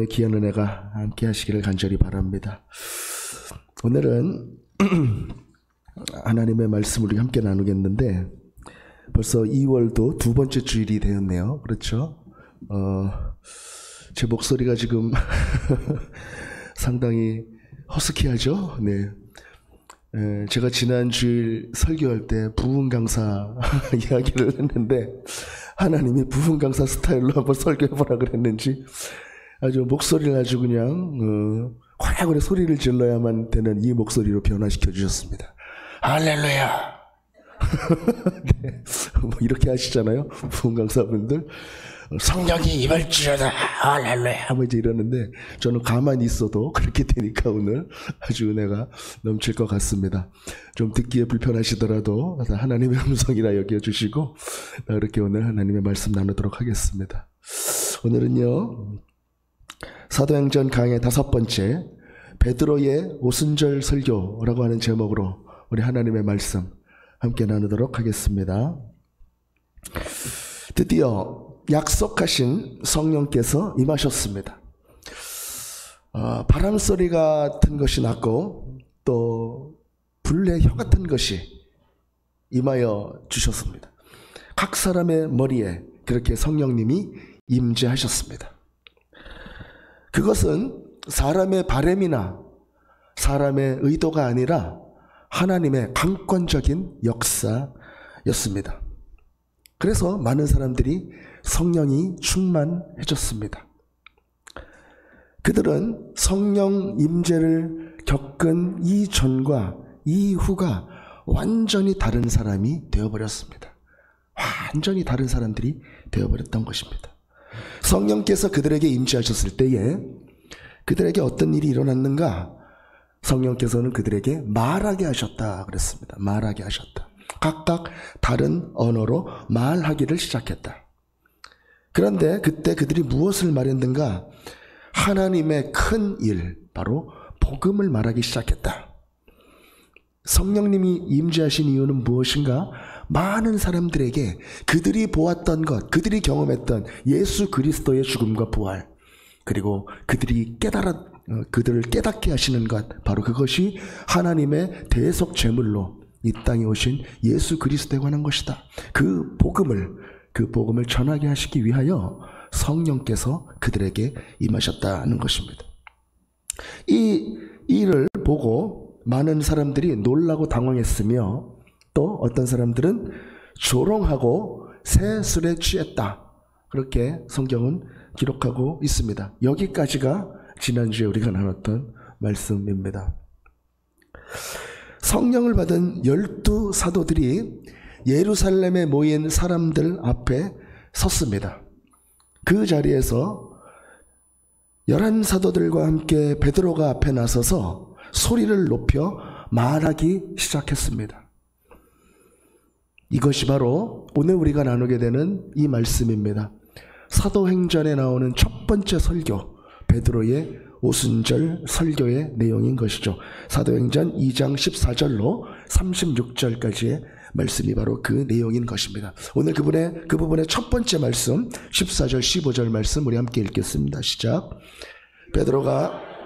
귀한 은혜가 함께 하시기를 간절히 바랍니다. 오늘은 하나님의 말씀을 우리 함께 나누겠는데 벌써 2월도 두 번째 주일이 되었네요. 그렇죠? 제 목소리가 지금 상당히 허스키하죠? 네. 제가 지난 주일 설교할 때 부흥 강사 이야기를 했는데 하나님이 부흥 강사 스타일로 한번 설교해보라 그랬는지 아주 목소리를 아주 그냥 고래고래 소리를 질러야만 되는 이 목소리로 변화시켜 주셨습니다. 할렐루야. 네, 뭐 이렇게 하시잖아요. 부흥 강사분들 성령이 임할지어다 할렐루야 뭐 이제 이러는데 저는 가만히 있어도 그렇게 되니까 오늘 아주 은혜가 넘칠 것 같습니다. 좀 듣기에 불편하시더라도 하나님의 음성이라 여겨주시고 그렇게 오늘 하나님의 말씀 나누도록 하겠습니다. 오늘은요 사도행전 강의 5번째 베드로의 오순절 설교라고 하는 제목으로 우리 하나님의 말씀 함께 나누도록 하겠습니다. 드디어 약속하신 성령께서 임하셨습니다. 바람소리 같은 것이 났고 또 불의 혀 같은 것이 임하여 주셨습니다. 각 사람의 머리에 그렇게 성령님이 임재하셨습니다. 그것은 사람의 바람이나 사람의 의도가 아니라 하나님의 강권적인 역사였습니다. 그래서 많은 사람들이 성령이 충만해졌습니다. 그들은 성령 임재를 겪은 이전과 이후가 완전히 다른 사람이 되어버렸습니다. 완전히 다른 사람들이 되어버렸던 것입니다. 성령께서 그들에게 임재하셨을 때에 그들에게 어떤 일이 일어났는가? 성령께서는 그들에게 말하게 하셨다 그랬습니다. 말하게 하셨다. 각각 다른 언어로 말하기를 시작했다. 그런데 그때 그들이 무엇을 말했는가? 하나님의 큰 일, 바로 복음을 말하기 시작했다. 성령님이 임재하신 이유는 무엇인가? 많은 사람들에게 그들이 보았던 것, 그들이 경험했던 예수 그리스도의 죽음과 부활, 그리고 그들을 깨닫게 하시는 것, 바로 그것이 하나님의 대속 제물로 이 땅에 오신 예수 그리스도에 관한 것이다. 그 복음을 전하게 하시기 위하여 성령께서 그들에게 임하셨다는 것입니다. 이 일을 보고 많은 사람들이 놀라고 당황했으며 또 어떤 사람들은 조롱하고 새 술에 취했다. 그렇게 성경은 기록하고 있습니다. 여기까지가 지난주에 우리가 나눴던 말씀입니다. 성령을 받은 12 사도들이 예루살렘에 모인 사람들 앞에 섰습니다. 그 자리에서 11 사도들과 함께 베드로가 앞에 나서서 소리를 높여 말하기 시작했습니다. 이것이 바로 오늘 우리가 나누게 되는 이 말씀입니다. 사도행전에 나오는 첫 번째 설교, 베드로의 오순절 설교의 내용인 것이죠. 사도행전 2장 14절로 36절까지의 말씀이 바로 그 내용인 것입니다. 오늘 그 부분의 첫 번째 말씀 14절 15절 말씀 우리 함께 읽겠습니다. 시작. 베드로가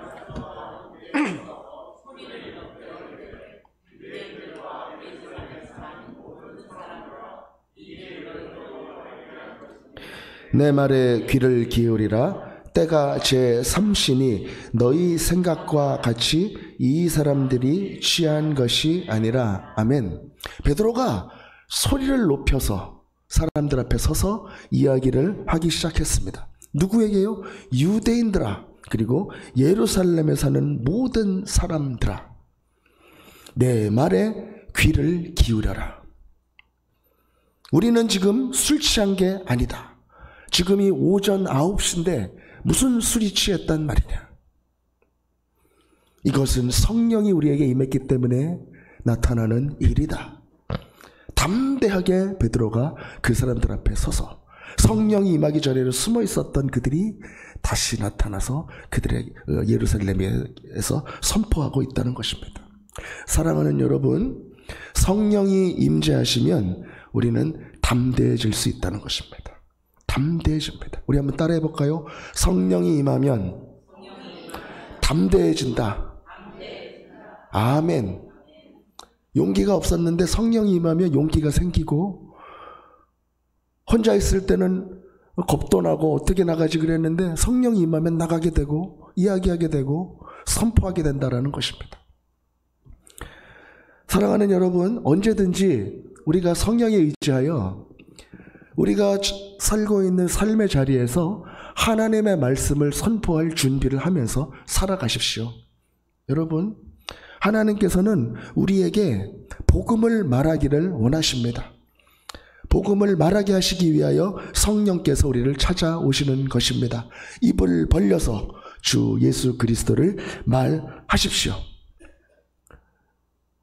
내 말에 귀를 기울이라. 때가 제3신이 너희 생각과 같이 이 사람들이 취한 것이 아니라. 아멘. 베드로가 소리를 높여서 사람들 앞에 서서 이야기를 하기 시작했습니다. 누구에게요? 유대인들아, 그리고 예루살렘에 사는 모든 사람들아, 내 말에 귀를 기울여라. 우리는 지금 술 취한 게 아니다. 지금이 오전 9시인데 무슨 술이 취했단 말이냐. 이것은 성령이 우리에게 임했기 때문에 나타나는 일이다. 담대하게 베드로가 그 사람들 앞에 서서 성령이 임하기 전에는 숨어 있었던 그들이 다시 나타나서 그들의 예루살렘에서 선포하고 있다는 것입니다. 사랑하는 여러분, 성령이 임재하시면 우리는 담대해질 수 있다는 것입니다. 담대해집니다. 우리 한번 따라해 볼까요? 성령이 임하면 담대해진다. 아멘. 용기가 없었는데 성령이 임하면 용기가 생기고, 혼자 있을 때는 겁도 나고 어떻게 나가지 그랬는데 성령이 임하면 나가게 되고 이야기하게 되고 선포하게 된다라는 것입니다. 사랑하는 여러분, 언제든지 우리가 성령에 의지하여 우리가 살고 있는 삶의 자리에서 하나님의 말씀을 선포할 준비를 하면서 살아가십시오. 여러분, 하나님께서는 우리에게 복음을 말하기를 원하십니다. 복음을 말하게 하시기 위하여 성령께서 우리를 찾아오시는 것입니다. 입을 벌려서 주 예수 그리스도를 말하십시오.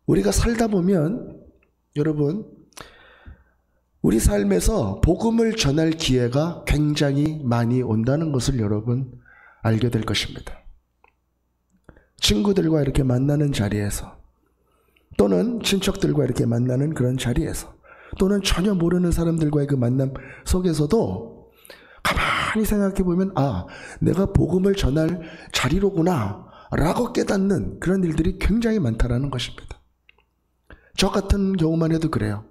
우리가 살다 보면 여러분, 우리 삶에서 복음을 전할 기회가 굉장히 많이 온다는 것을 여러분 알게 될 것입니다. 친구들과 이렇게 만나는 자리에서, 또는 친척들과 이렇게 만나는 그런 자리에서, 또는 전혀 모르는 사람들과의 그 만남 속에서도 가만히 생각해 보면, 아, 내가 복음을 전할 자리로구나 라고 깨닫는 그런 일들이 굉장히 많다라는 것입니다. 저 같은 경우만 해도 그래요.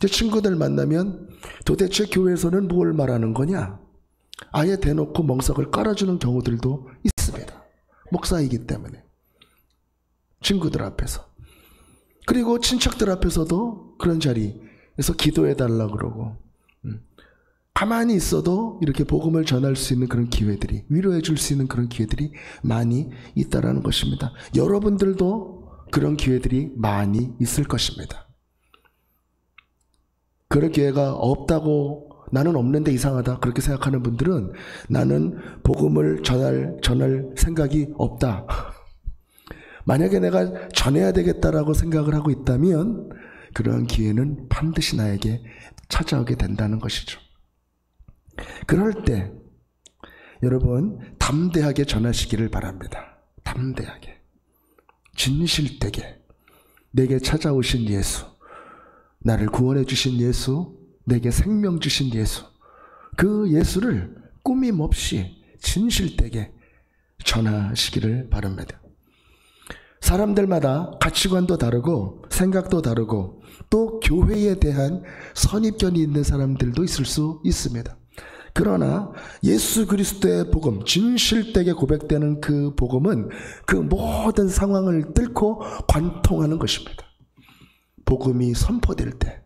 제 친구들 만나면 도대체 교회에서는 뭘 말하는 거냐? 아예 대놓고 멍석을 깔아주는 경우들도 있습니다. 목사이기 때문에. 친구들 앞에서. 그리고 친척들 앞에서도 그런 자리에서 기도해달라 그러고, 가만히 있어도 이렇게 복음을 전할 수 있는 그런 기회들이, 위로해 줄 수 있는 그런 기회들이 많이 있다라는 것입니다. 여러분들도 그런 기회들이 많이 있을 것입니다. 그런 기회가 없다고, 나는 없는데 이상하다 그렇게 생각하는 분들은 나는 복음을 전할 생각이 없다. 만약에 내가 전해야 되겠다라고 생각을 하고 있다면 그런 기회는 반드시 나에게 찾아오게 된다는 것이죠. 그럴 때 여러분 담대하게 전하시기를 바랍니다. 담대하게, 진실되게 내게 찾아오신 예수, 나를 구원해 주신 예수, 내게 생명 주신 예수, 그 예수를 꾸밈없이 진실되게 전하시기를 바랍니다. 사람들마다 가치관도 다르고 생각도 다르고 또 교회에 대한 선입견이 있는 사람들도 있을 수 있습니다. 그러나 예수 그리스도의 복음, 진실되게 고백되는 그 복음은 그 모든 상황을 뚫고 관통하는 것입니다. 복음이 선포될 때,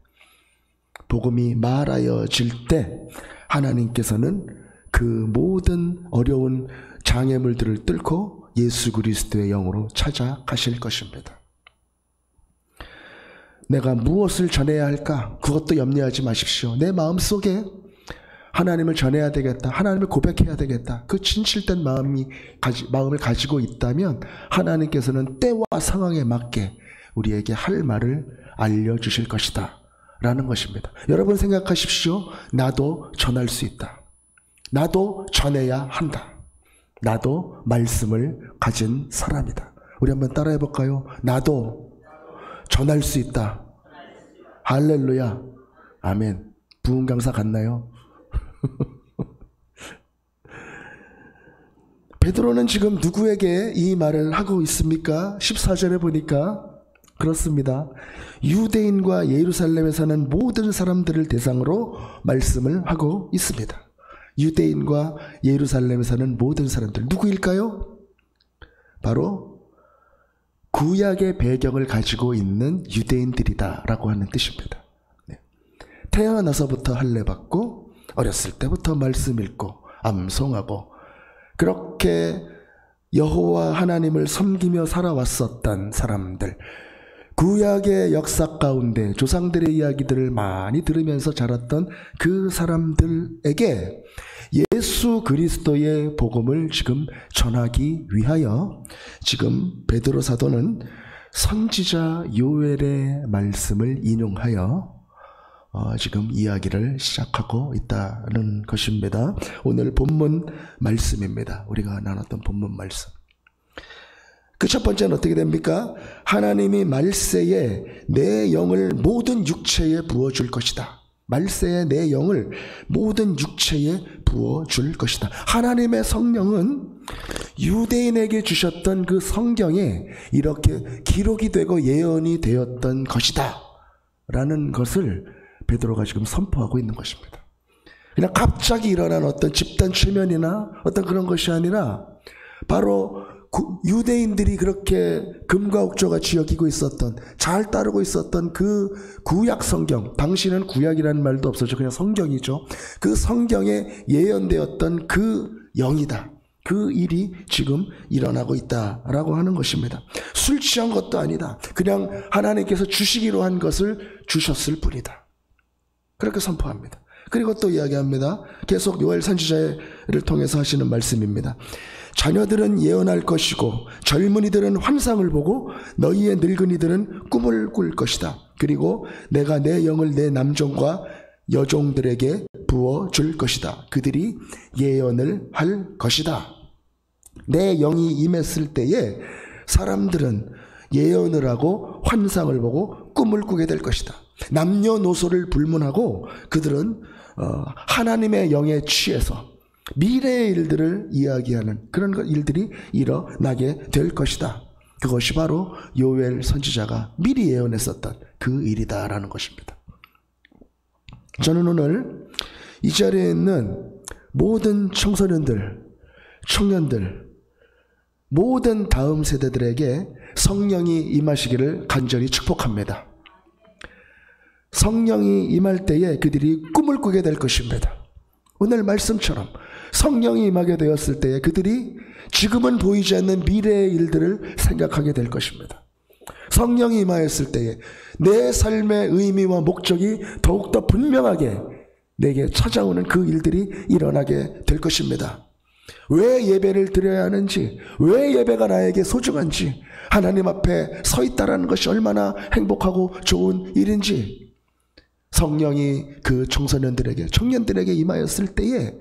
복음이 말하여질 때 하나님께서는 그 모든 어려운 장애물들을 뚫고 예수 그리스도의 영으로 찾아가실 것입니다. 내가 무엇을 전해야 할까? 그것도 염려하지 마십시오. 내 마음속에 하나님을 전해야 되겠다, 하나님을 고백해야 되겠다, 그 진실된 마음을 가지고 있다면 하나님께서는 때와 상황에 맞게 우리에게 할 말을 알려주실 것이다 라는 것입니다. 여러분 생각하십시오. 나도 전할 수 있다. 나도 전해야 한다. 나도 말씀을 가진 사람이다. 우리 한번 따라해 볼까요? 나도 전할 수 있다. 할렐루야. 아멘. 부흥 강사 같나요? 베드로는 지금 누구에게 이 말을 하고 있습니까? 14절에 보니까 그렇습니다. 유대인과 예루살렘에 사는 모든 사람들을 대상으로 말씀을 하고 있습니다. 유대인과 예루살렘에 사는 모든 사람들, 누구일까요? 바로 구약의 배경을 가지고 있는 유대인들이다 라고 하는 뜻입니다. 태어나서부터 할례받고 어렸을 때부터 말씀 읽고 암송하고 그렇게 여호와 하나님을 섬기며 살아왔었던 사람들, 구약의 역사 가운데 조상들의 이야기들을 많이 들으면서 자랐던 그 사람들에게 예수 그리스도의 복음을 지금 전하기 위하여 지금 베드로 사도는 선지자 요엘의 말씀을 인용하여 지금 이야기를 시작하고 있다는 것입니다. 오늘 본문 말씀입니다. 우리가 나눴던 본문 말씀. 그 첫 번째는 어떻게 됩니까? 하나님이 말세에 내 영을 모든 육체에 부어줄 것이다. 말세에 내 영을 모든 육체에 부어줄 것이다. 하나님의 성령은 유대인에게 주셨던 그 성경에 이렇게 기록이 되고 예언이 되었던 것이다 라는 것을 베드로가 지금 선포하고 있는 것입니다. 그냥 갑자기 일어난 어떤 집단 최면이나 어떤 그런 것이 아니라 바로 유대인들이 그렇게 금과 옥조같이 여기고 있었던, 잘 따르고 있었던 그 구약 성경, 당시는 구약이라는 말도 없었죠. 그냥 성경이죠. 그 성경에 예언되었던 그 영이다. 그 일이 지금 일어나고 있다라고 하는 것입니다. 술 취한 것도 아니다. 그냥 하나님께서 주시기로 한 것을 주셨을 뿐이다. 그렇게 선포합니다. 그리고 또 이야기합니다. 계속 요엘 선지자를 통해서 하시는 말씀입니다. 자녀들은 예언할 것이고 젊은이들은 환상을 보고 너희의 늙은이들은 꿈을 꿀 것이다. 그리고 내가 내 영을 내 남종과 여종들에게 부어줄 것이다. 그들이 예언을 할 것이다. 내 영이 임했을 때에 사람들은 예언을 하고 환상을 보고 꿈을 꾸게 될 것이다. 남녀노소를 불문하고 그들은 하나님의 영에 취해서 미래의 일들을 이야기하는 그런 일들이 일어나게 될 것이다. 그것이 바로 요엘 선지자가 미리 예언했었던 그 일이다라는 것입니다. 저는 오늘 이 자리에 있는 모든 청소년들, 청년들, 모든 다음 세대들에게 성령이 임하시기를 간절히 축복합니다. 성령이 임할 때에 그들이 꿈을 꾸게 될 것입니다. 오늘 말씀처럼 성령이 임하게 되었을 때에 그들이 지금은 보이지 않는 미래의 일들을 생각하게 될 것입니다. 성령이 임하였을 때에 내 삶의 의미와 목적이 더욱더 분명하게 내게 찾아오는 그 일들이 일어나게 될 것입니다. 왜 예배를 드려야 하는지, 왜 예배가 나에게 소중한지, 하나님 앞에 서 있다라는 것이 얼마나 행복하고 좋은 일인지 성령이 그 청소년들에게, 청년들에게 임하였을 때에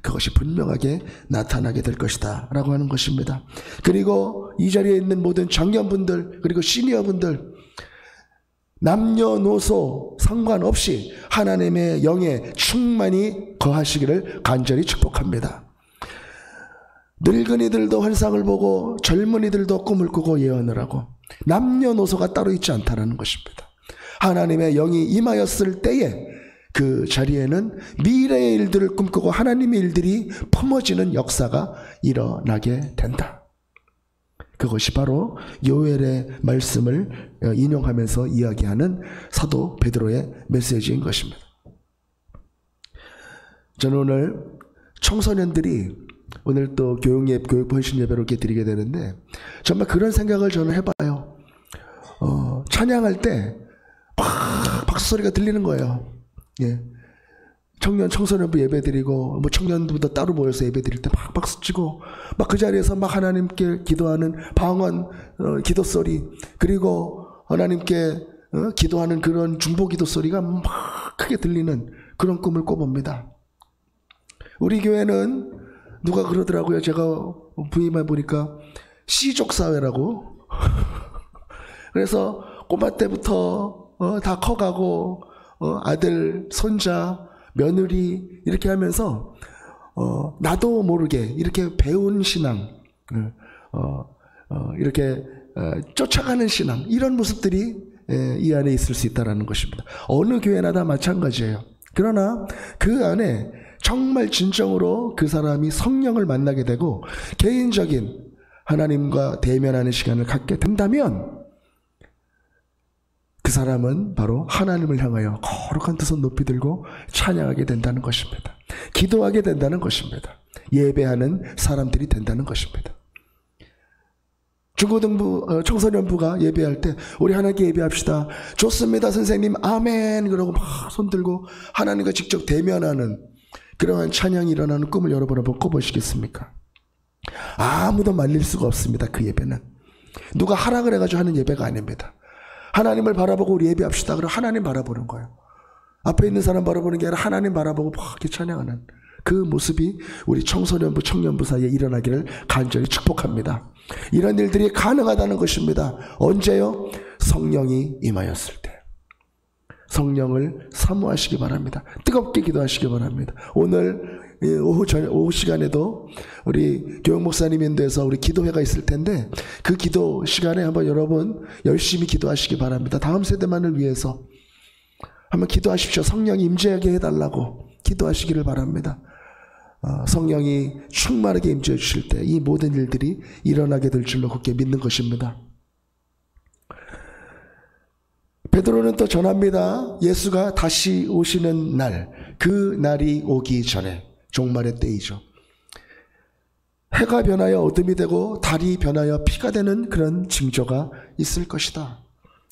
그것이 분명하게 나타나게 될 것이다 라고 하는 것입니다. 그리고 이 자리에 있는 모든 장년분들, 그리고 시니어분들, 남녀노소 상관없이 하나님의 영에 충만히 거하시기를 간절히 축복합니다. 늙은이들도 환상을 보고 젊은이들도 꿈을 꾸고 예언을 하고 남녀노소가 따로 있지 않다는 것입니다. 하나님의 영이 임하였을 때에 그 자리에는 미래의 일들을 꿈꾸고 하나님의 일들이 품어지는 역사가 일어나게 된다. 그것이 바로 요엘의 말씀을 인용하면서 이야기하는 사도 베드로의 메시지인 것입니다. 저는 오늘 청소년들이 오늘 또 교육 헌신 예배로 이렇게 드리게 되는데 정말 그런 생각을 저는 해봐요. 찬양할 때 막 박수 소리가 들리는 거예요. 예. 청소년부 예배 드리고 뭐 청년부도 따로 모여서 예배 드릴 때 막 박수 치고 막 그 자리에서 막 하나님께 기도하는 방언 기도 소리, 그리고 하나님께 기도하는 그런 중보 기도 소리가 막 크게 들리는 그런 꿈을 꿔봅니다. 우리 교회는 누가 그러더라고요. 제가 부임해 보니까 시족 사회라고. 그래서 꼬마 때부터 다 커가고 아들, 손자, 며느리 이렇게 하면서 나도 모르게 이렇게 배운 신앙, 이렇게 쫓아가는 신앙, 이런 모습들이 이 안에 있을 수 있다는 것입니다. 어느 교회나 다 마찬가지예요. 그러나 그 안에 정말 진정으로 그 사람이 성령을 만나게 되고 개인적인 하나님과 대면하는 시간을 갖게 된다면 그 사람은 바로 하나님을 향하여 거룩한 두 손 높이 들고 찬양하게 된다는 것입니다. 기도하게 된다는 것입니다. 예배하는 사람들이 된다는 것입니다. 중고등부 청소년부가 예배할 때 우리 하나님께 예배합시다. 좋습니다 선생님, 아멘, 그러고 막 손 들고 하나님과 직접 대면하는 그러한 찬양이 일어나는 꿈을 여러분 한번 꿔보시겠습니까? 아무도 말릴 수가 없습니다. 그 예배는 누가 하락을 해가지고 하는 예배가 아닙니다. 하나님을 바라보고 우리 예배합시다. 그럼 하나님 바라보는 거예요. 앞에 있는 사람 바라보는 게 아니라 하나님 바라보고 막 이렇게 찬양하는 그 모습이 우리 청소년부, 청년부 사이에 일어나기를 간절히 축복합니다. 이런 일들이 가능하다는 것입니다. 언제요? 성령이 임하였을 때. 성령을 사모하시기 바랍니다. 뜨겁게 기도하시기 바랍니다. 오늘 오후 시간에도 우리 교육 목사님 인도에서 우리 기도회가 있을 텐데 그 기도 시간에 한번 여러분 열심히 기도하시기 바랍니다. 다음 세대만을 위해서 한번 기도하십시오. 성령이 임재하게 해달라고 기도하시기를 바랍니다. 성령이 충만하게 임재해 주실 때 이 모든 일들이 일어나게 될 줄로 굳게 믿는 것입니다. 베드로는 또 전합니다. 예수가 다시 오시는 날, 그 날이 오기 전에, 종말의 때이죠. 해가 변하여 어둠이 되고 달이 변하여 피가 되는 그런 징조가 있을 것이다.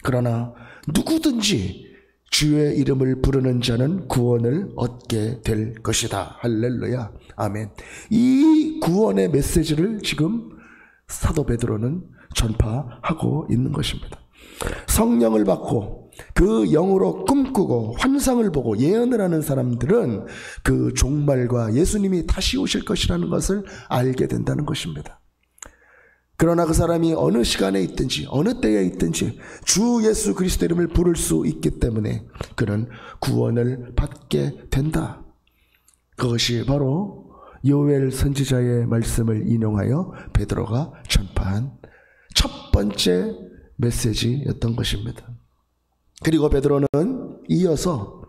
그러나 누구든지 주의 이름을 부르는 자는 구원을 얻게 될 것이다. 할렐루야. 아멘. 이 구원의 메시지를 지금 사도 베드로는 전파하고 있는 것입니다. 성령을 받고 그 영으로 꿈꾸고 환상을 보고 예언을 하는 사람들은 그 종말과 예수님이 다시 오실 것이라는 것을 알게 된다는 것입니다. 그러나 그 사람이 어느 시간에 있든지 어느 때에 있든지 주 예수 그리스도 이름을 부를 수 있기 때문에 그는 구원을 받게 된다. 그것이 바로 요엘 선지자의 말씀을 인용하여 베드로가 전파한 첫 번째 메시지였던 것입니다. 그리고 베드로는 이어서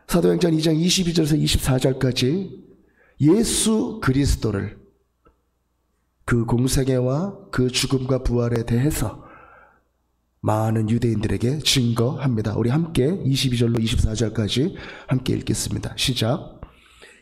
사도행전 2장 22절에서 24절까지 예수 그리스도를 그 공생애와 그 죽음과 부활에 대해서 많은 유대인들에게 증거합니다. 우리 함께 22절로 24절까지 함께 읽겠습니다. 시작.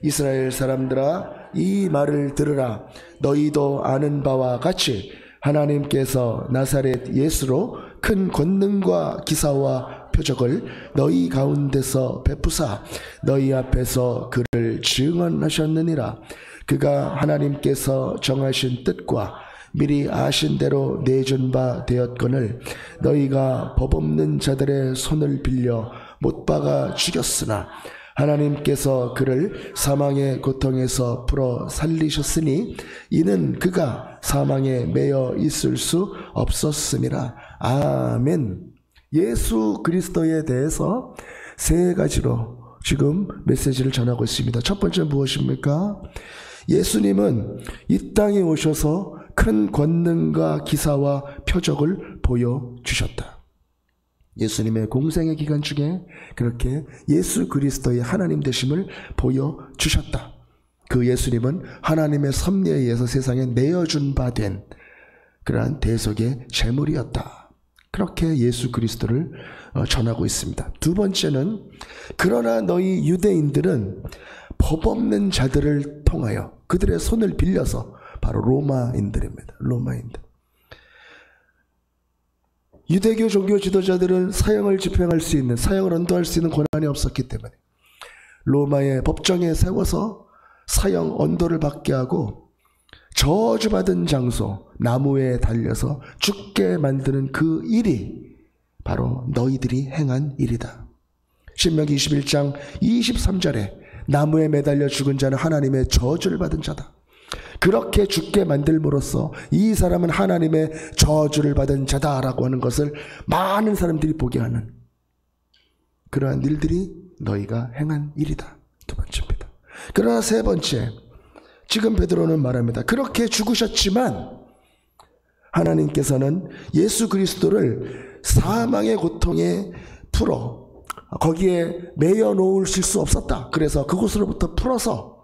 이스라엘 사람들아 이 말을 들으라. 너희도 아는 바와 같이 하나님께서 나사렛 예수로 큰 권능과 기사와 표적을 너희 가운데서 베푸사 너희 앞에서 그를 증언하셨느니라. 그가 하나님께서 정하신 뜻과 미리 아신 대로 내준 바 되었거늘 너희가 법 없는 자들의 손을 빌려 못 박아 죽였으나 하나님께서 그를 사망의 고통에서 풀어 살리셨으니 이는 그가 사망에 매여 있을 수 없었음이라. 아멘. 예수 그리스도에 대해서 세 가지로 지금 메시지를 전하고 있습니다. 첫 번째 무엇입니까? 예수님은 이 땅에 오셔서 큰 권능과 기사와 표적을 보여주셨다. 예수님의 공생의 기간 중에 그렇게 예수 그리스도의 하나님 되심을 보여주셨다. 그 예수님은 하나님의 섭리에 의해서 세상에 내어준 바 된 그러한 대속의 제물이었다. 그렇게 예수 그리스도를 전하고 있습니다. 두 번째는 그러나 너희 유대인들은 법 없는 자들을 통하여 그들의 손을 빌려서 바로 로마인들입니다. 로마인들. 유대교 종교 지도자들은 사형을 집행할 수 있는, 사형을 언도할 수 있는 권한이 없었기 때문에 로마의 법정에 세워서 사형 언도를 받게 하고 저주받은 장소, 나무에 달려서 죽게 만드는 그 일이 바로 너희들이 행한 일이다. 신명기 21장 23절에 나무에 매달려 죽은 자는 하나님의 저주를 받은 자다. 그렇게 죽게 만들므로써 이 사람은 하나님의 저주를 받은 자다라고 하는 것을 많은 사람들이 보게 하는 그러한 일들이 너희가 행한 일이다. 두 번째입니다. 그러나 세 번째, 지금 베드로는 말합니다. 그렇게 죽으셨지만 하나님께서는 예수 그리스도를 사망의 고통에 풀어 거기에 매여 놓으실 수 없었다. 그래서 그곳으로부터 풀어서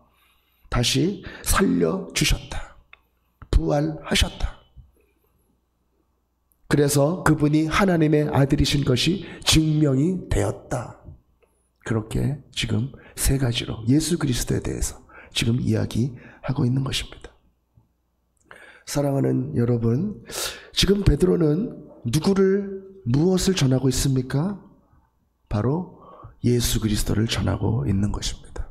다시 살려주셨다. 부활하셨다. 그래서 그분이 하나님의 아들이신 것이 증명이 되었다. 그렇게 지금 세 가지로 예수 그리스도에 대해서 지금 이야기하고 있는 것입니다. 사랑하는 여러분, 지금 베드로는 누구를 무엇을 전하고 있습니까? 바로 예수 그리스도를 전하고 있는 것입니다.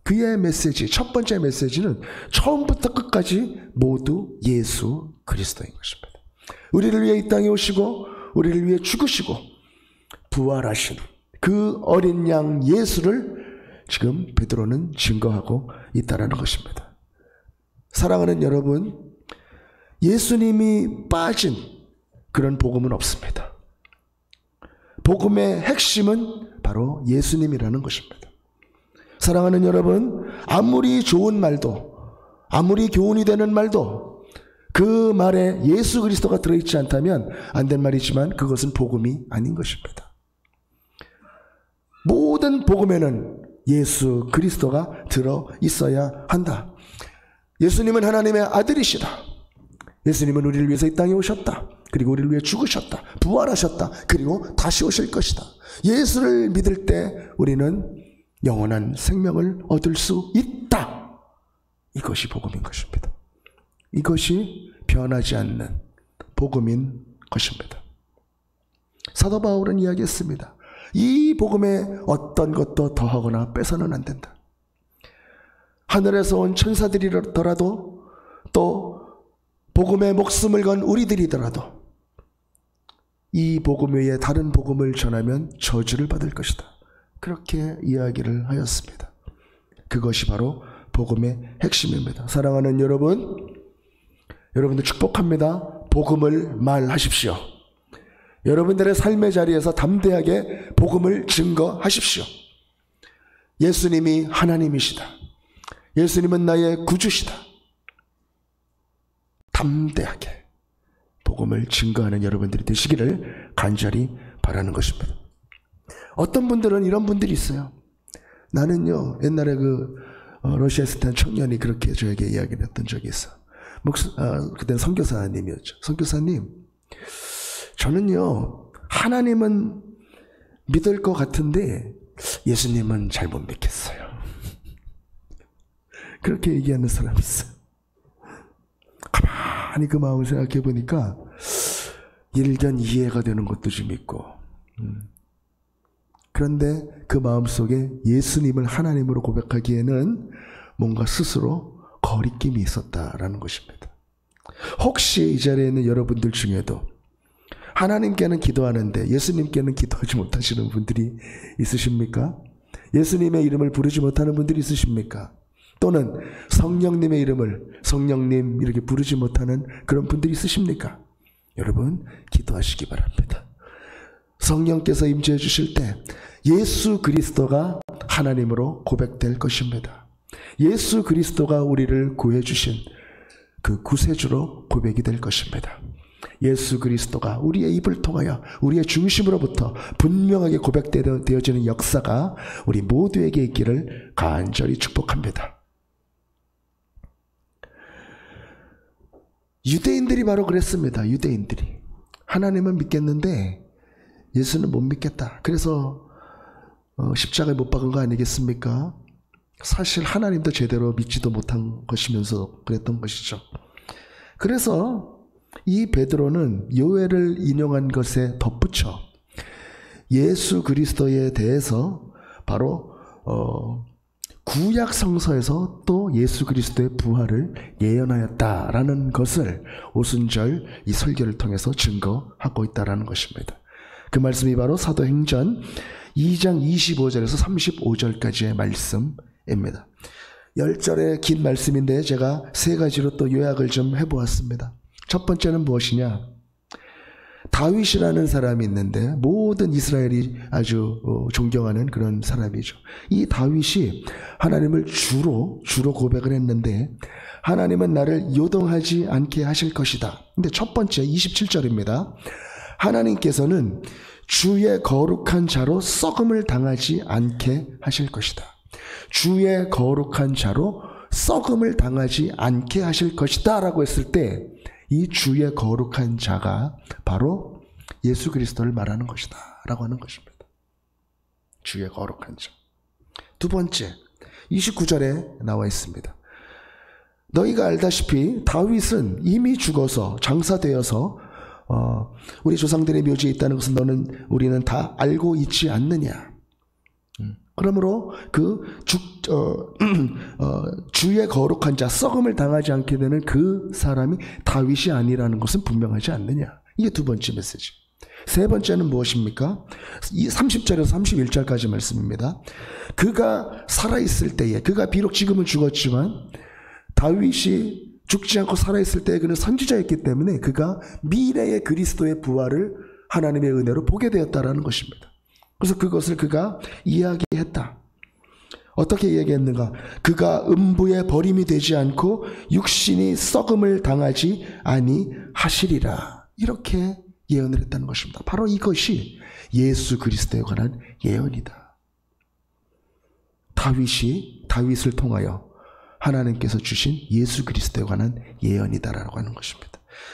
그의 메시지, 첫 번째 메시지는 처음부터 끝까지 모두 예수 그리스도인 것입니다. 우리를 위해 이 땅에 오시고 우리를 위해 죽으시고 부활하신 그 어린 양 예수를 지금 베드로는 증거하고 있다는 것입니다. 사랑하는 여러분, 예수님이 빠진 그런 복음은 없습니다. 복음의 핵심은 바로 예수님이라는 것입니다. 사랑하는 여러분, 아무리 좋은 말도, 아무리 교훈이 되는 말도 그 말에 예수 그리스도가 들어있지 않다면 안 된 말이지만 그것은 복음이 아닌 것입니다. 모든 복음에는 예수 그리스도가 들어있어야 한다. 예수님은 하나님의 아들이시다. 예수님은 우리를 위해서 이 땅에 오셨다. 그리고 우리를 위해 죽으셨다. 부활하셨다. 그리고 다시 오실 것이다. 예수를 믿을 때 우리는 영원한 생명을 얻을 수 있다. 이것이 복음인 것입니다. 이것이 변하지 않는 복음인 것입니다. 사도 바울은 이야기했습니다. 이 복음에 어떤 것도 더하거나 빼서는 안 된다. 하늘에서 온 천사들이더라도 또 복음에 목숨을 건 우리들이더라도 이 복음 외에 다른 복음을 전하면 저주를 받을 것이다. 그렇게 이야기를 하였습니다. 그것이 바로 복음의 핵심입니다. 사랑하는 여러분, 여러분들 축복합니다. 복음을 말하십시오. 여러분들의 삶의 자리에서 담대하게 복음을 증거하십시오. 예수님이 하나님이시다. 예수님은 나의 구주시다. 담대하게 복음을 증거하는 여러분들이 되시기를 간절히 바라는 것입니다. 어떤 분들은 이런 분들이 있어요. 나는요, 옛날에 러시아에 있을 때 청년이 그렇게 저에게 이야기를 했던 적이 있어. 그때는 선교사님이었죠. 선교사님, 저는요, 하나님은 믿을 것 같은데 예수님은 잘 못 믿겠어요. 그렇게 얘기하는 사람이 있어요. 가만히 그 마음을 생각해 보니까 일견 이해가 되는 것도 좀 있고, 그런데 그 마음속에 예수님을 하나님으로 고백하기에는 뭔가 스스로 거리낌이 있었다라는 것입니다. 혹시 이 자리에 있는 여러분들 중에도 하나님께는 기도하는데 예수님께는 기도하지 못하시는 분들이 있으십니까? 예수님의 이름을 부르지 못하는 분들이 있으십니까? 또는 성령님의 이름을 성령님 이렇게 부르지 못하는 그런 분들이 있으십니까? 여러분, 기도하시기 바랍니다. 성령께서 임재해 주실 때 예수 그리스도가 하나님으로 고백될 것입니다. 예수 그리스도가 우리를 구해 주신 그 구세주로 고백이 될 것입니다. 예수 그리스도가 우리의 입을 통하여 우리의 중심으로부터 분명하게 고백되어지는 역사가 우리 모두에게 있기를 간절히 축복합니다. 유대인들이 바로 그랬습니다. 유대인들이 하나님은 믿겠는데 예수는 못 믿겠다. 그래서 십자가에 못 박은 거 아니겠습니까? 사실 하나님도 제대로 믿지도 못한 것이면서 그랬던 것이죠. 그래서 이 베드로는 요엘을 인용한 것에 덧붙여 예수 그리스도에 대해서 바로 구약 성서에서 또 예수 그리스도의 부활을 예언하였다라는 것을 오순절 이 설교를 통해서 증거하고 있다라는 것입니다. 그 말씀이 바로 사도행전 2장 25절에서 35절까지의 말씀입니다. 10절의 긴 말씀인데 제가 세 가지로 또 요약을 좀 해보았습니다. 첫 번째는 무엇이냐? 다윗이라는 사람이 있는데 모든 이스라엘이 아주 존경하는 그런 사람이죠. 이 다윗이 하나님을 주로 고백을 했는데 하나님은 나를 요동하지 않게 하실 것이다. 근데 첫 번째 27절입니다. 하나님께서는 주의 거룩한 자로 썩음을 당하지 않게 하실 것이다. 주의 거룩한 자로 썩음을 당하지 않게 하실 것이다 라고 했을 때 이 주의 거룩한 자가 바로 예수 그리스도를 말하는 것이다 라고 하는 것입니다. 주의 거룩한 자. 두 번째 29절에 나와 있습니다. 너희가 알다시피 다윗은 이미 죽어서 장사되어서 우리 조상들의 묘지에 있다는 것은 우리는 다 알고 있지 않느냐. 그러므로 주의 거룩한 자, 썩음을 당하지 않게 되는 그 사람이 다윗이 아니라는 것은 분명하지 않느냐. 이게 두 번째 메시지. 세 번째는 무엇입니까? 30절에서 31절까지 말씀입니다. 그가 살아있을 때에, 그가 비록 지금은 죽었지만 다윗이 죽지 않고 살아있을 때에 그는 선지자였기 때문에 그가 미래의 그리스도의 부활을 하나님의 은혜로 보게 되었다라는 것입니다. 그래서 그것을 그가 이야기했다. 어떻게 이야기했는가? 그가 음부에 버림이 되지 않고 육신이 썩음을 당하지 아니하시리라. 이렇게 예언을 했다는 것입니다. 바로 이것이 예수 그리스도에 관한 예언이다. 다윗을 통하여 하나님께서 주신 예수 그리스도에 관한 예언이다라고 하는 것입니다.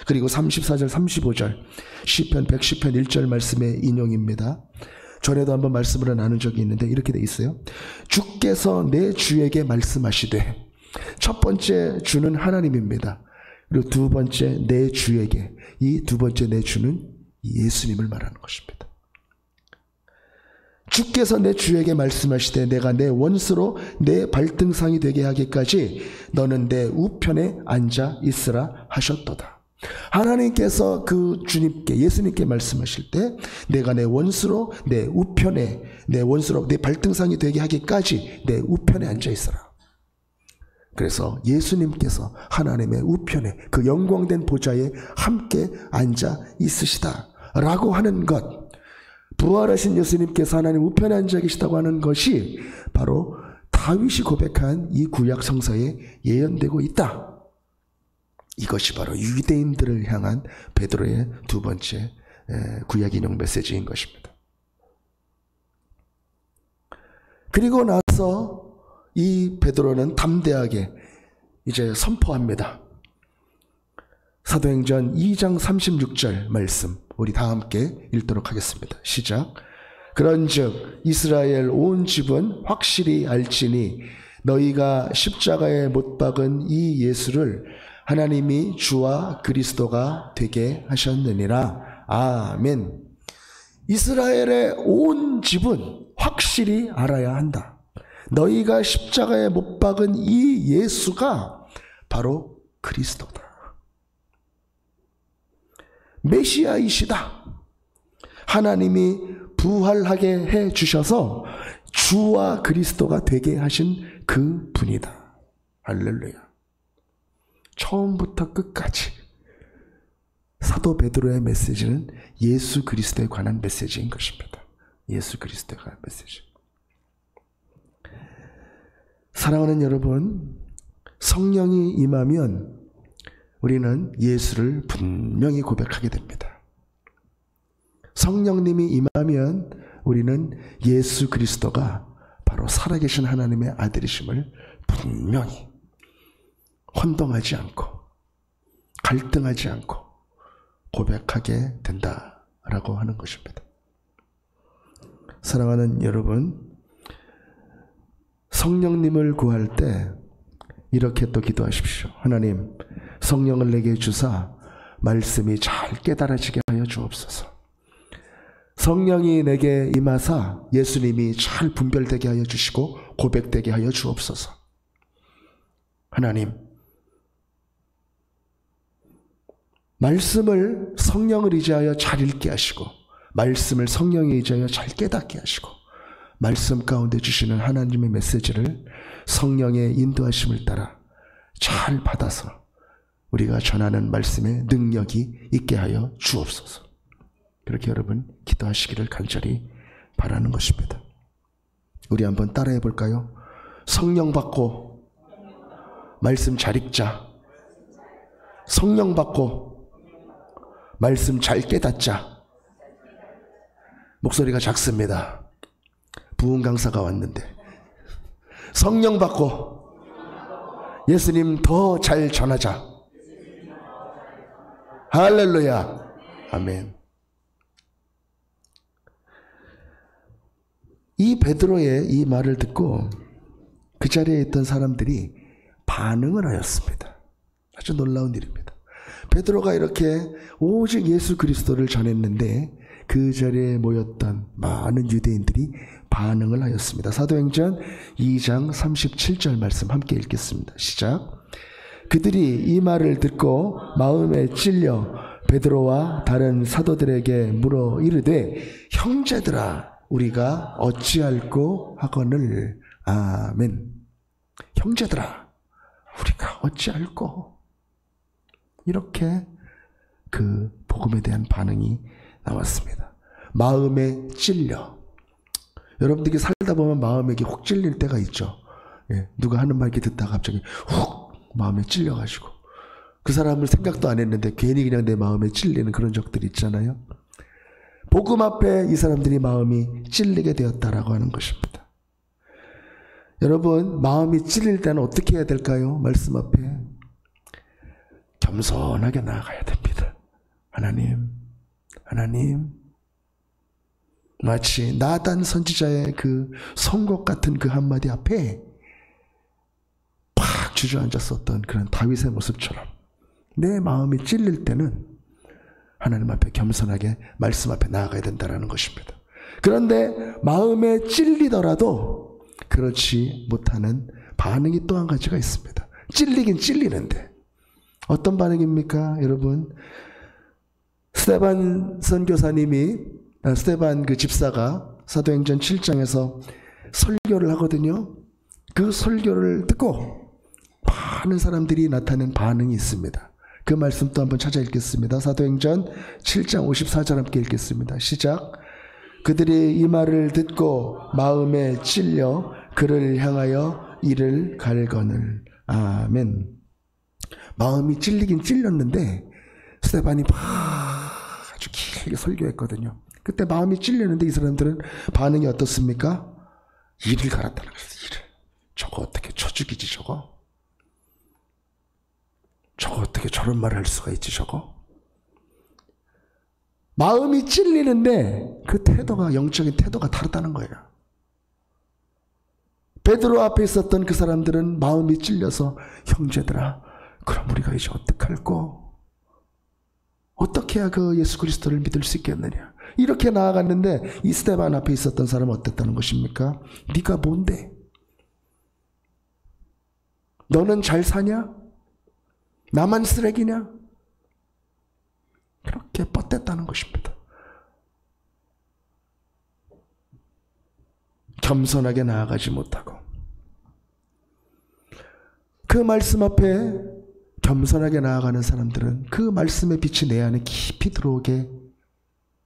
그리고 34절 35절 시편 110편 1절 말씀의 인용입니다. 전에도 한번 말씀을 나눈 적이 있는데 이렇게 돼 있어요. 주께서 내 주에게 말씀하시되, 첫 번째 주는 하나님입니다. 그리고 두 번째 내 주에게, 이 두 번째 내 주는 예수님을 말하는 것입니다. 주께서 내 주에게 말씀하시되 내가 내 원수로 내 발등상이 되게 하기까지 너는 내 우편에 앉아 있으라 하셨도다. 하나님께서 그 주님께, 예수님께 말씀하실 때 내가 내 원수로 내 우편에, 내 원수로 내 발등상이 되게 하기까지 내 우편에 앉아 있어라. 그래서 예수님께서 하나님의 우편에, 그 영광된 보좌에 함께 앉아 있으시다 라고 하는 것, 부활하신 예수님께서 하나님 우편에 앉아 계시다고 하는 것이 바로 다윗이 고백한 이 구약 성서에 예언되고 있다. 이것이 바로 유대인들을 향한 베드로의 두 번째 구약 인용 메시지인 것입니다. 그리고 나서 이 베드로는 담대하게 이제 선포합니다. 사도행전 2장 36절 말씀 우리 다 함께 읽도록 하겠습니다. 시작. 그런즉 이스라엘 온 집은 확실히 알지니 너희가 십자가에 못 박은 이 예수를 하나님이 주와 그리스도가 되게 하셨느니라. 아멘. 이스라엘의 온 집은 확실히 알아야 한다. 너희가 십자가에 못 박은 이 예수가 바로 그리스도다. 메시아이시다. 하나님이 부활하게 해 주셔서 주와 그리스도가 되게 하신 그 분이다. 할렐루야. 처음부터 끝까지 사도 베드로의 메시지는 예수 그리스도에 관한 메시지인 것입니다. 예수 그리스도에 관한 메시지. 사랑하는 여러분, 성령이 임하면 우리는 예수를 분명히 고백하게 됩니다. 성령님이 임하면 우리는 예수 그리스도가 바로 살아계신 하나님의 아들이심을 분명히 혼동하지 않고 갈등하지 않고 고백하게 된다라고 하는 것입니다. 사랑하는 여러분, 성령님을 구할 때 이렇게 또 기도하십시오. 하나님, 성령을 내게 주사 말씀이 잘 깨달아지게 하여 주옵소서. 성령이 내게 임하사 예수님이 잘 분별되게 하여 주시고 고백되게 하여 주옵소서. 하나님, 말씀을 성령을 의지하여 잘 읽게 하시고 말씀을 성령에 의지하여 잘 깨닫게 하시고 말씀 가운데 주시는 하나님의 메시지를 성령의 인도하심을 따라 잘 받아서 우리가 전하는 말씀의 능력이 있게 하여 주옵소서. 그렇게 여러분 기도하시기를 간절히 바라는 것입니다. 우리 한번 따라해 볼까요? 성령 받고 말씀 잘 읽자. 성령 받고 말씀 잘 깨닫자. 목소리가 작습니다. 부흥 강사가 왔는데. 성령 받고 예수님 더 잘 전하자. 할렐루야. 아멘. 이 베드로의 이 말을 듣고 그 자리에 있던 사람들이 반응을 하였습니다. 아주 놀라운 일입니다. 베드로가 이렇게 오직 예수 그리스도를 전했는데 그 자리에 모였던 많은 유대인들이 반응을 하였습니다. 사도행전 2장 37절 말씀 함께 읽겠습니다. 시작. 그들이 이 말을 듣고 마음에 찔려 베드로와 다른 사도들에게 물어 이르되 형제들아 우리가 어찌할꼬 하거늘. 아멘. 형제들아 우리가 어찌할꼬. 이렇게 그 복음에 대한 반응이 나왔습니다. 마음에 찔려. 여러분들이 살다 보면 마음에 혹 찔릴 때가 있죠. 예, 누가 하는 말 이렇게 듣다가 갑자기 훅 마음에 찔려가지고 그 사람을 생각도 안 했는데 괜히 그냥 내 마음에 찔리는 그런 적들이 있잖아요. 복음 앞에 이 사람들이 마음이 찔리게 되었다라고 하는 것입니다. 여러분, 마음이 찔릴 때는 어떻게 해야 될까요? 말씀 앞에 겸손하게 나아가야 됩니다. 하나님, 마치 나단 선지자의 그 선곡 같은 그 한마디 앞에 팍 주저앉았었던 그런 다윗의 모습처럼 내 마음이 찔릴 때는 하나님 앞에 겸손하게 말씀 앞에 나아가야 된다는 것입니다. 그런데 마음에 찔리더라도 그렇지 못하는 반응이 또 한 가지가 있습니다. 찔리긴 찔리는데 어떤 반응입니까? 여러분, 스데반 선교사님이 스데반 그 집사가 사도행전 7장에서 설교를 하거든요. 그 설교를 듣고 많은 사람들이 나타낸 반응이 있습니다. 그 말씀 또 한번 찾아 읽겠습니다. 사도행전 7장 54절 함께 읽겠습니다. 시작. 그들이 이 말을 듣고 마음에 찔려 그를 향하여 이를 갈거늘. 아멘. 마음이 찔리긴 찔렸는데 스데반이 아주 길게 설교했거든요. 그때 마음이 찔리는데 이 사람들은 반응이 어떻습니까? 이를 갈았다는 거예요. 이를. 저거 어떻게 쳐 죽이지 저거? 저거 어떻게 저런 말을 할 수가 있지 저거? 마음이 찔리는데 그 태도가, 영적인 태도가 다르다는 거예요. 베드로 앞에 있었던 그 사람들은 마음이 찔려서 형제들아, 그럼 우리가 이제 어떡할꼬? 어떻게 해야 그 예수 그리스도를 믿을 수 있겠느냐? 이렇게 나아갔는데 이 스데반 앞에 있었던 사람은 어땠다는 것입니까? 네가 뭔데? 너는 잘 사냐? 나만 쓰레기냐? 그렇게 뻗댔다는 것입니다. 겸손하게 나아가지 못하고 그 말씀 앞에 겸손하게 나아가는 사람들은 그 말씀의 빛이 내 안에 깊이 들어오게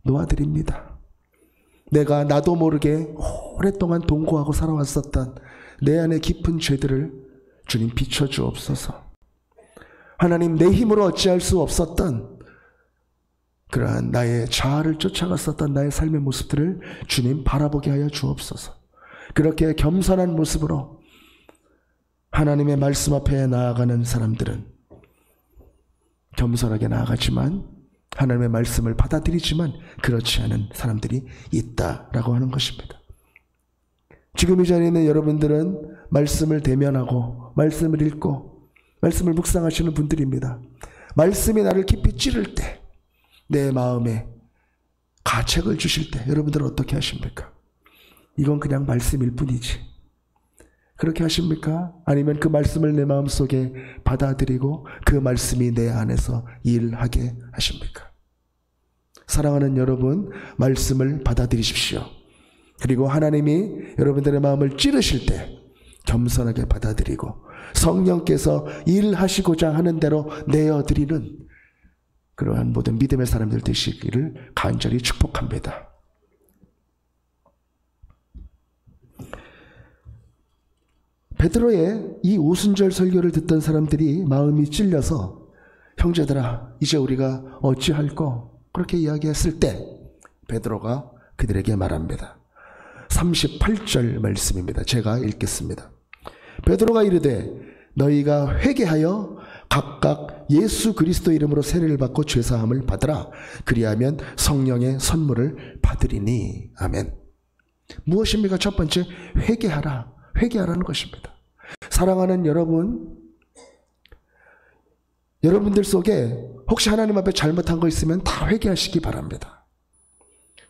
놓아드립니다. 나도 모르게 오랫동안 동거하고 살아왔었던 내 안에 깊은 죄들을 주님 비춰주옵소서. 하나님, 내 힘으로 어찌할 수 없었던 그러한 나의 자아를 쫓아갔었던 나의 삶의 모습들을 주님 바라보게 하여 주옵소서. 그렇게 겸손한 모습으로 하나님의 말씀 앞에 나아가는 사람들은 겸손하게 나아가지만 하나님의 말씀을 받아들이지만 그렇지 않은 사람들이 있다라고 하는 것입니다. 지금 이 자리에 있는 여러분들은 말씀을 대면하고 말씀을 읽고 말씀을 묵상하시는 분들입니다. 말씀이 나를 깊이 찌를 때, 내 마음에 가책을 주실 때 여러분들은 어떻게 하십니까? 이건 그냥 말씀일 뿐이지. 그렇게 하십니까? 아니면 그 말씀을 내 마음속에 받아들이고 그 말씀이 내 안에서 일하게 하십니까? 사랑하는 여러분, 말씀을 받아들이십시오. 그리고 하나님이 여러분들의 마음을 찌르실 때 겸손하게 받아들이고 성령께서 일하시고자 하는 대로 내어드리는 그러한 모든 믿음의 사람들 되시기를 간절히 축복합니다. 베드로의 이 오순절 설교를 듣던 사람들이 마음이 찔려서 형제들아, 이제 우리가 어찌할꼬? 그렇게 이야기했을 때 베드로가 그들에게 말합니다. 38절 말씀입니다. 제가 읽겠습니다. 베드로가 이르되 너희가 회개하여 각각 예수 그리스도 이름으로 세례를 받고 죄사함을 받으라. 그리하면 성령의 선물을 받으리니. 아멘. 무엇입니까? 첫 번째, 회개하라. 회개하라는 것입니다. 사랑하는 여러분, 여러분들 속에 혹시 하나님 앞에 잘못한 거 있으면 다 회개하시기 바랍니다.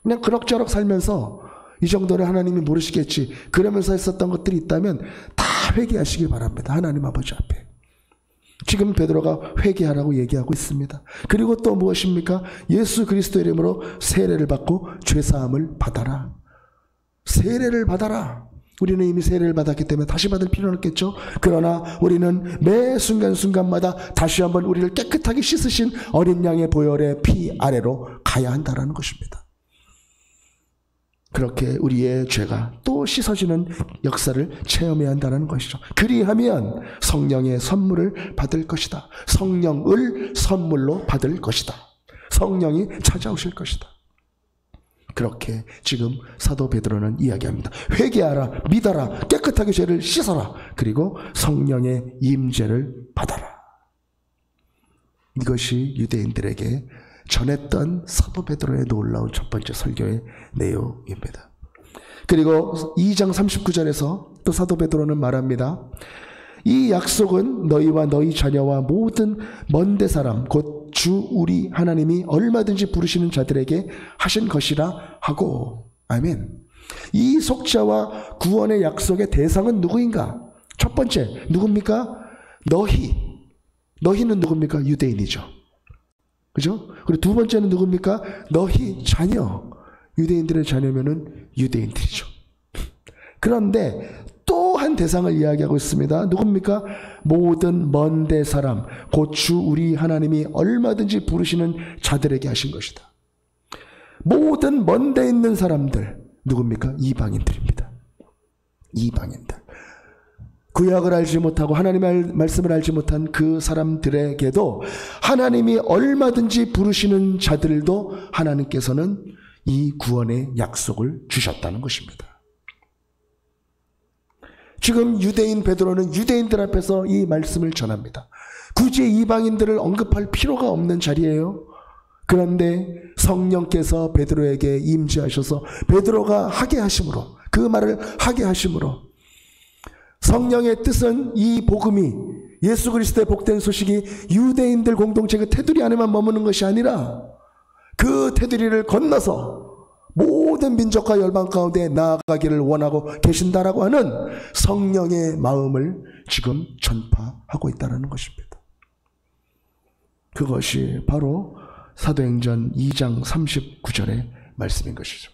그냥 그럭저럭 살면서 이 정도는 하나님이 모르시겠지 그러면서 했었던 것들이 있다면 다 회개하시기 바랍니다. 하나님 아버지 앞에. 지금 베드로가 회개하라고 얘기하고 있습니다. 그리고 또 무엇입니까? 예수 그리스도 이름으로 세례를 받고 죄사함을 받아라. 세례를 받아라. 우리는 이미 세례를 받았기 때문에 다시 받을 필요는 없겠죠. 그러나 우리는 매 순간순간마다 다시 한번 우리를 깨끗하게 씻으신 어린 양의 보혈의 피 아래로 가야 한다라는 것입니다. 그렇게 우리의 죄가 또 씻어지는 역사를 체험해야 한다는 것이죠. 그리하면 성령의 선물을 받을 것이다. 성령을 선물로 받을 것이다. 성령이 찾아오실 것이다. 그렇게 지금 사도 베드로는 이야기합니다. 회개하라, 믿어라, 깨끗하게 죄를 씻어라. 그리고 성령의 임재를 받아라. 이것이 유대인들에게 전했던 사도 베드로의 놀라운 첫 번째 설교의 내용입니다. 그리고 2장 39절에서 또 사도 베드로는 말합니다. 이 약속은 너희와 너희 자녀와 모든 먼데 사람 곧 주 우리 하나님이 얼마든지 부르시는 자들에게 하신 것이라 하고. 아멘. 이 속죄와 구원의 약속의 대상은 누구인가? 첫 번째 누굽니까? 너희는 누굽니까? 유대인이죠. 그죠? 그리고 두 번째는 누굽니까? 너희 자녀. 유대인들의 자녀면은 유대인들이죠. 그런데 또 한 대상을 이야기하고 있습니다. 누굽니까? 모든 먼데 사람, 곧 주 우리 하나님이 얼마든지 부르시는 자들에게 하신 것이다. 모든 먼데 있는 사람들, 누굽니까? 이방인들입니다. 이방인들. 구약을 알지 못하고 하나님의 말씀을 알지 못한 그 사람들에게도 하나님이 얼마든지 부르시는 자들도 하나님께서는 이 구원의 약속을 주셨다는 것입니다. 지금 유대인 베드로는 유대인들 앞에서 이 말씀을 전합니다. 굳이 이방인들을 언급할 필요가 없는 자리예요. 그런데 성령께서 베드로에게 임재하셔서 베드로가 하게 하심으로, 그 말을 하게 하심으로, 성령의 뜻은 이 복음이, 예수 그리스도의 복된 소식이 유대인들 공동체 그 테두리 안에만 머무는 것이 아니라 그 테두리를 건너서 모든 민족과 열방 가운데 나아가기를 원하고 계신다라고 하는 성령의 마음을 지금 전파하고 있다는 것입니다. 그것이 바로 사도행전 2장 39절의 말씀인 것이죠.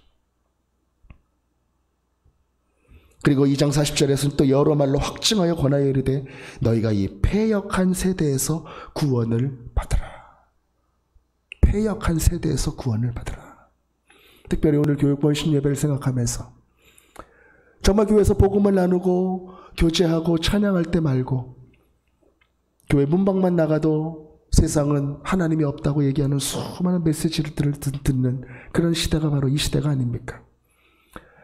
그리고 2장 40절에서는 또 여러 말로 확증하여 권하여 이르되 너희가 이 패역한 세대에서 구원을 받으라. 패역한 세대에서 구원을 받으라. 특별히 오늘 교육본 신예배를 생각하면서 정말 교회에서 복음을 나누고 교제하고 찬양할 때 말고 교회 문밖만 나가도 세상은 하나님이 없다고 얘기하는 수많은 메시지를 듣는 그런 시대가 바로 이 시대가 아닙니까?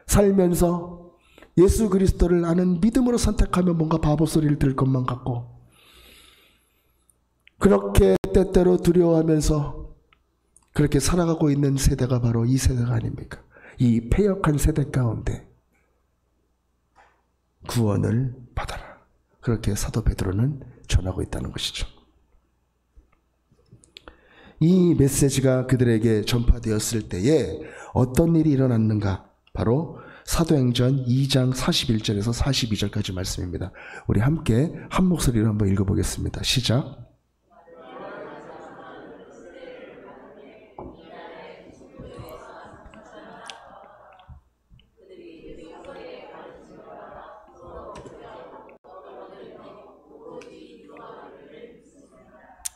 살면서 예수 그리스도를 아는 믿음으로 선택하면 뭔가 바보 소리를 들을 것만 같고, 그렇게 때때로 두려워하면서 그렇게 살아가고 있는 세대가 바로 이 세대가 아닙니까? 이 패역한 세대 가운데 구원을 받아라. 그렇게 사도 베드로는 전하고 있다는 것이죠. 이 메시지가 그들에게 전파되었을 때에 어떤 일이 일어났는가? 바로 사도행전 2장 41절에서 42절까지 말씀입니다. 우리 함께 한 목소리로 한번 읽어보겠습니다. 시작.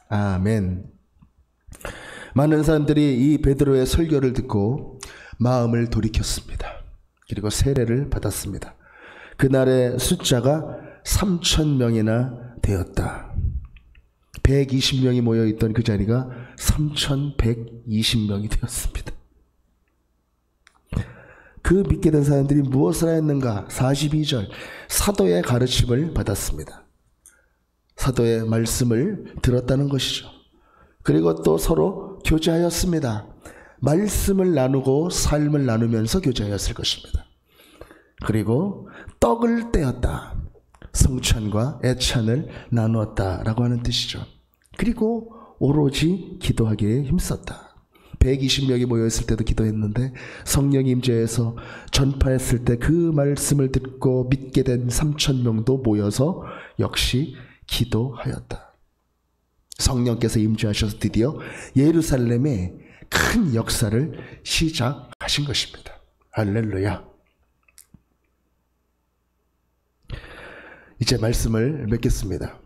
아멘. 많은 사람들이 이 베드로의 설교를 듣고 마음을 돌이켰습니다. 그리고 세례를 받았습니다. 그날의 숫자가 3,000명이나 되었다. 120명이 모여있던 그 자리가 3,120명이 되었습니다. 그 믿게 된 사람들이 무엇을 했는가? 42절 사도의 가르침을 받았습니다. 사도의 말씀을 들었다는 것이죠. 그리고 또 서로 교제하였습니다. 말씀을 나누고 삶을 나누면서 교제하였을 것입니다. 그리고 떡을 떼었다. 성찬과 애찬을 나누었다라고 하는 뜻이죠. 그리고 오로지 기도하기에 힘썼다. 120명이 모여있을 때도 기도했는데 성령 임재해서 전파했을 때 그 말씀을 듣고 믿게 된 3,000명도 모여서 역시 기도하였다. 성령께서 임재하셔서 드디어 예루살렘에 큰 역사를 시작하신 것입니다. 할렐루야. 이제 말씀을 맺겠습니다.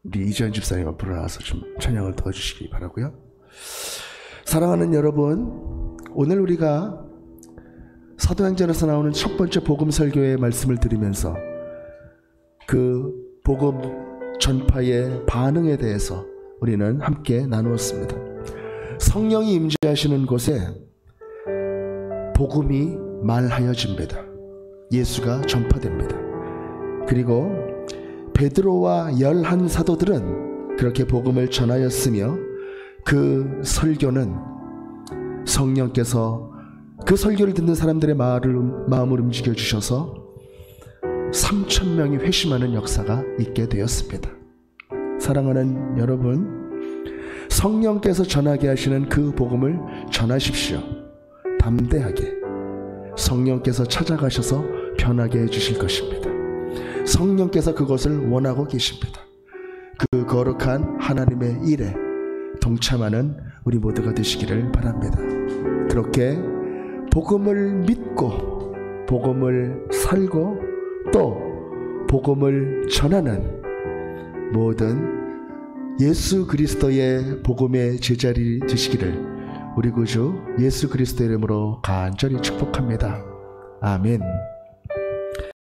우리 이주연 집사님 앞으로 나와서 좀 찬양을 도와주시기 바라고요. 사랑하는 여러분, 오늘 우리가 사도행전에서 나오는 첫 번째 복음 설교의 말씀을 드리면서 그 복음 전파의 반응에 대해서 우리는 함께 나누었습니다. 성령이 임재하시는 곳에 복음이 말하여집니다. 예수가 전파됩니다. 그리고 베드로와 11 사도들은 그렇게 복음을 전하였으며 그 설교는 성령께서 그 설교를 듣는 사람들의 마음을 움직여 주셔서 3,000명이 회심하는 역사가 있게 되었습니다. 사랑하는 여러분, 성령께서 전하게 하시는 그 복음을 전하십시오. 담대하게. 성령께서 찾아가셔서 변하게 해주실 것입니다. 성령께서 그것을 원하고 계십니다. 그 거룩한 하나님의 일에 동참하는 우리 모두가 되시기를 바랍니다. 그렇게 복음을 믿고 복음을 살고 또 복음을 전하는 모든 예수 그리스도의 복음의 제자리 되시기를 우리 구주 예수 그리스도 이름으로 간절히 축복합니다. 아멘.